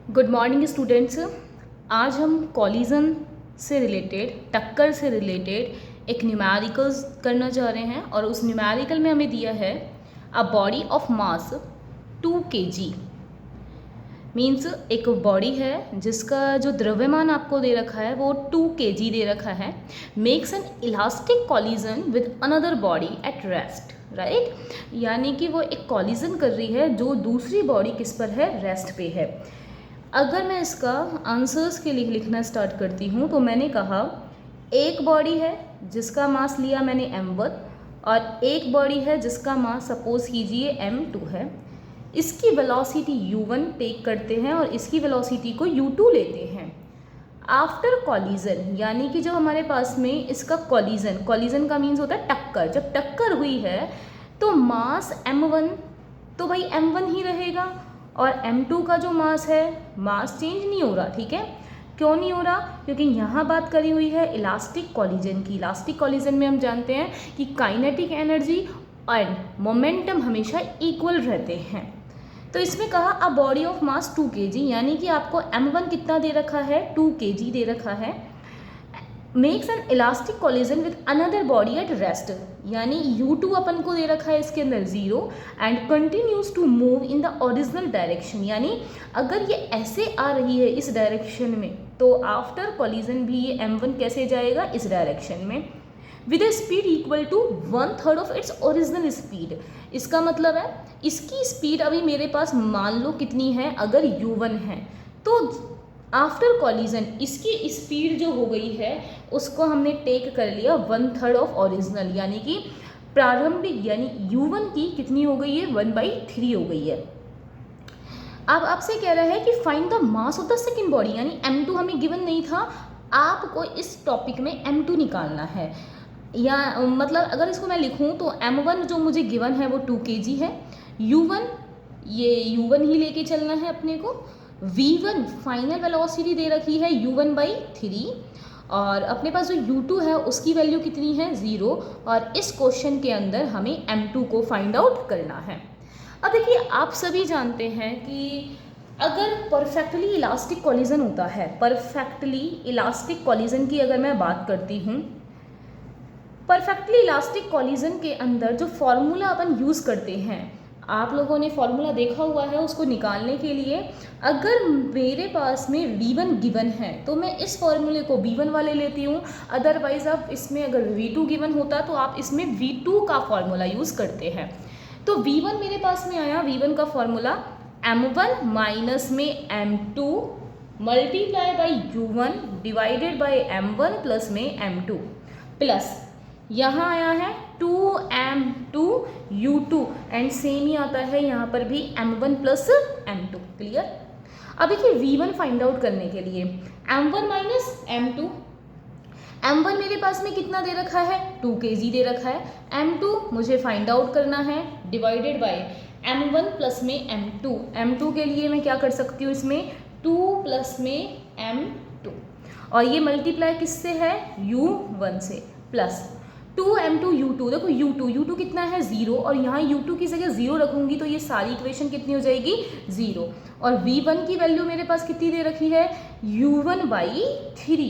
Good morning students. आज हम collision से रिलेटेड, टक्कर से रिलेटेड एक न्यूमेरिकल्स करना चाह रहे हैं और उस न्यूमेरिकल में हमें दिया है a body of mass 2 kg। Means एक बॉडी है जिसका जो द्रव्यमान आपको दे रखा है वो 2 kg दे रखा है, makes an elastic collision with another body at rest, right. यानी कि वो एक कॉलिजन कर रही है जो दूसरी बॉडी किस पर है, रेस्ट पे है। अगर मैं इसका आंसर्स के लिए लिखना स्टार्ट करती हूँ तो मैंने कहा एक बॉडी है जिसका मास लिया मैंने m1 और एक बॉडी है जिसका मास सपोज कीजिए m2 है। इसकी वेलोसिटी u1 टेक करते हैं और इसकी वेलोसिटी को u2 लेते हैं। आफ्टर कॉलिजन, यानी कि जब हमारे पास में इसका कॉलिजन का मीन्स होता है टक्कर, जब टक्कर हुई है तो मास m1 तो भाई m1 ही रहेगा और m2 का जो मास है, मास चेंज नहीं हो रहा, ठीक है। क्यों नहीं हो रहा? क्योंकि यहाँ बात करी हुई है इलास्टिक कॉलिजन की। इलास्टिक कॉलिजन में हम जानते हैं कि काइनेटिक एनर्जी एंड मोमेंटम हमेशा इक्वल रहते हैं। तो इसमें कहा a body of mass 2 kg, यानी कि आपको m1 कितना दे रखा है, 2 kg दे रखा है, makes an elastic collision with another body at rest, यानी u2 अपन को दे रखा है इसके अंदर 0 and continues to move in the original direction. यानी अगर ये ऐसे आ रही है इस डायरेक्शन में तो आफ्टर कॉलिजन भी ये m1 कैसे जाएगा, इस डायरेक्शन में, with a speed equal to 1/3 of its original speed. इसका मतलब है इसकी स्पीड अभी मेरे पास मान लो कितनी है, अगर u1 है तो आफ्टर कॉलिजन इसकी स्पीड जो हो गई है उसको हमने टेक कर लिया 1/3 ऑफ ओरिजिनल, यानी कि प्रारंभिक, यानी u1 की कितनी हो गई है, 1/3 हो गई है। अब आपसे कह रहा है कि find the mass of the second body, यानी m2 हमें गिवन नहीं था, आपको इस टॉपिक में m2 निकालना है। या मतलब अगर इसको मैं लिखूं तो m1 जो मुझे गिवन है वो 2 kg है, u1 ये u1 ही लेके चलना है अपने को, v1 फाइनल वेलोसिटी दे रखी है u1/3 और अपने पास जो u2 है उसकी वैल्यू कितनी है, 0। और इस क्वेश्चन के अंदर हमें m2 को फाइंड आउट करना है। अब देखिए आप सभी जानते हैं कि अगर परफेक्टली इलास्टिक कॉलिजन होता है, परफेक्टली इलास्टिक कॉलिजन की अगर मैं बात करती हूँ, परफेक्टली इलास्टिक कॉलिजन के अंदर जो फॉर्मूला अपन यूज़ करते हैं, आप लोगों ने फॉर्मूला देखा हुआ है, उसको निकालने के लिए अगर मेरे पास में v1 गिवन है तो मैं इस फॉर्मूले को v1 वाले लेती हूँ, अदरवाइज आप इसमें अगर v2 गिवन होता तो आप इसमें v2 का फॉर्मूला यूज़ करते हैं। तो v1 मेरे पास में आया, v1 का फॉर्मूला m1 माइनस में m2 multiply by u1 divided by m1 plus में m2 प्लस यहाँ आया है 2m2 u2 एंड सेम ही आता है यहाँ पर भी m1 प्लस m2। क्लियर? अब देखिए v1 फाइंड आउट करने के लिए m1 माइनस m2, m1 मेरे पास में कितना दे रखा है, 2 kg दे रखा है, m2 मुझे फाइंड आउट करना है डिवाइडेड बाय m1 प्लस में m2। m2 के लिए मैं क्या कर सकती हूँ, इसमें 2 प्लस में m2 और ये मल्टीप्लाई किससे है, u1 से, प्लस 2m2 u2। देखो u2 कितना है, 0, और यहाँ u2 की जगह 0 रखूँगी तो ये सारी इक्वेशन कितनी हो जाएगी, 0। और v1 की वैल्यू मेरे पास कितनी दे रखी है, u1/3।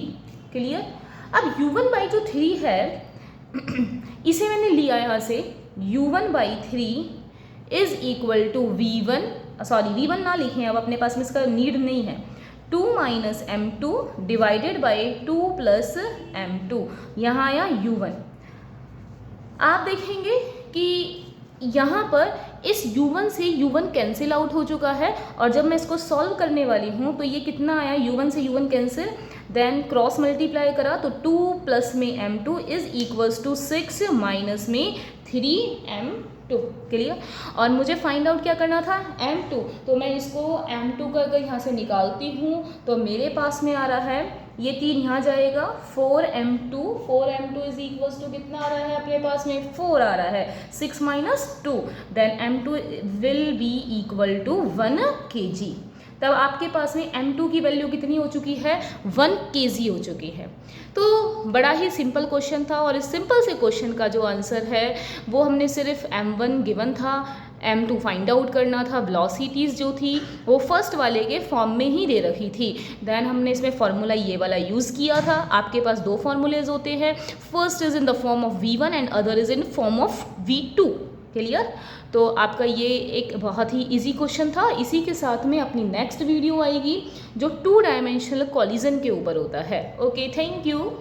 क्लियर? अब u1/3 है इसे मैंने लिया यहाँ से, u1/3 is equal to v1 ना लिखें, अब अपने पास में इसका नीड नहीं है, 2 minus m2 divided by 2 plus m2, यहाँ आया u1। आप देखेंगे कि यहाँ पर इस u1 से u1 कैंसिल आउट हो चुका है और जब मैं इसको सॉल्व करने वाली हूँ तो ये कितना आया, u1 से u1 cancel, then cross multiply करा तो 2 प्लस में m2 is equals to 6 minus में 3m2। क्लियर? और मुझे फाइंड आउट क्या करना था, m2, तो मैं इसको m2 का अगर यहाँ से निकालती हूँ तो मेरे पास में आ रहा है, ये 3 यहाँ जाएगा, 4m2 इज इक्वल्स टू कितना आ रहा है अपने पास में, 4 आ रहा है, 6 minus 2, then m2 will be equal to 1 kg। तब आपके पास में m2 की वैल्यू कितनी हो चुकी है, 1 kg हो चुकी है। तो बड़ा ही सिंपल क्वेश्चन था और इस सिंपल से क्वेश्चन का जो आंसर है वो हमने सिर्फ m1 गिवन था, m2 फाइंड आउट करना था, वेलोसिटीज़ जो थी वो फर्स्ट वाले के फॉर्म में ही दे रखी थी। देन हमने इसमें फार्मूला ये वाला यूज़ किया था। आपके पास दो फार्मूलेज होते हैं, first is in the form of v1 and other is in form of v2। Clear? तो आपका ये एक बहुत ही इजी क्वेश्चन था। इसी के साथ में अपनी नेक्स्ट वीडियो आएगी जो 2 डायमेंशनल कॉलिजन के ऊपर होता है। Okay, thank you.